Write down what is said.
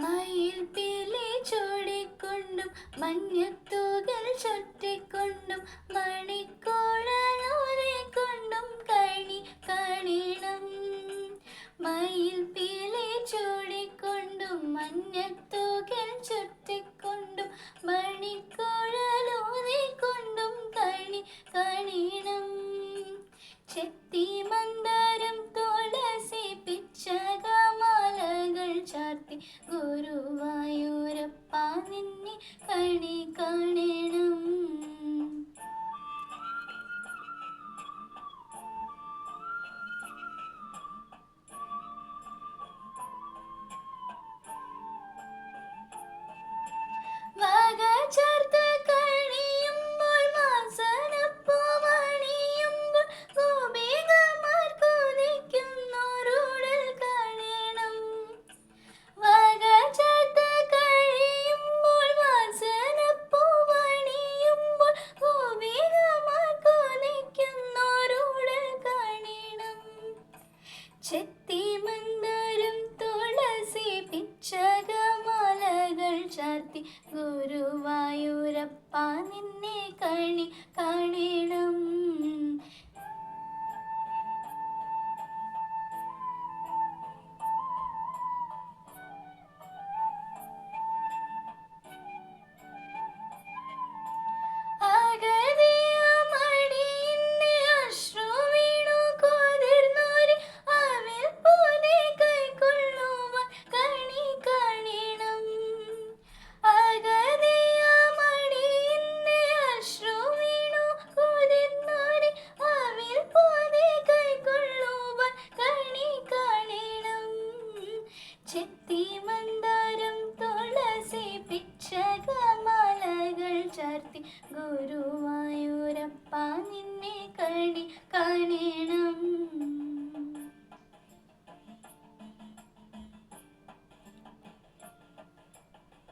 മയിൽ പീലി ചൂടിക്കൊണ്ടും മഞ്ഞത്തൂകൽ ചുറ്റിക്കൊണ്ടും മണിക്കോഴലൂരിക്കൊണ്ടും കണി കാണണം. മയിൽ പീലി ചൂടിക്കൊണ്ടും മഞ്ഞത്തൂകൽ ചുറ്റിക്കൊണ്ടും മണിക്കോഴലൂരിക്കൊണ്ടും കണി കാണണം. ചെത്തി മന്ദാരം തുളസി പിച്ചകമാലകൾ ചാർത്തി ഗുരുവായൂരപ്പ നിന്നെ കണി കാണണം. വക ചേർത്ത് കഴിയുമ്പോൾ വാസനപ്പൂവണിയുമ്പോൾ ഗോപികമാർ കൊതിക്കുന്നോരുടൽ കാണണം. വക ചേർത്ത് കഴിയുമ്പോൾ വാസനപ്പൂവണിയുമ്പോൾ ഗോപികമാർ കൊതിക്കുന്നോരുടൽ കാണണം. ചെത്തി മന്ദാരം തുളസി പിച്ചകമാലകൾ ചാർത്തി ഗുരുവായൂരപ്പ നിന്നെ കണി കാണണം.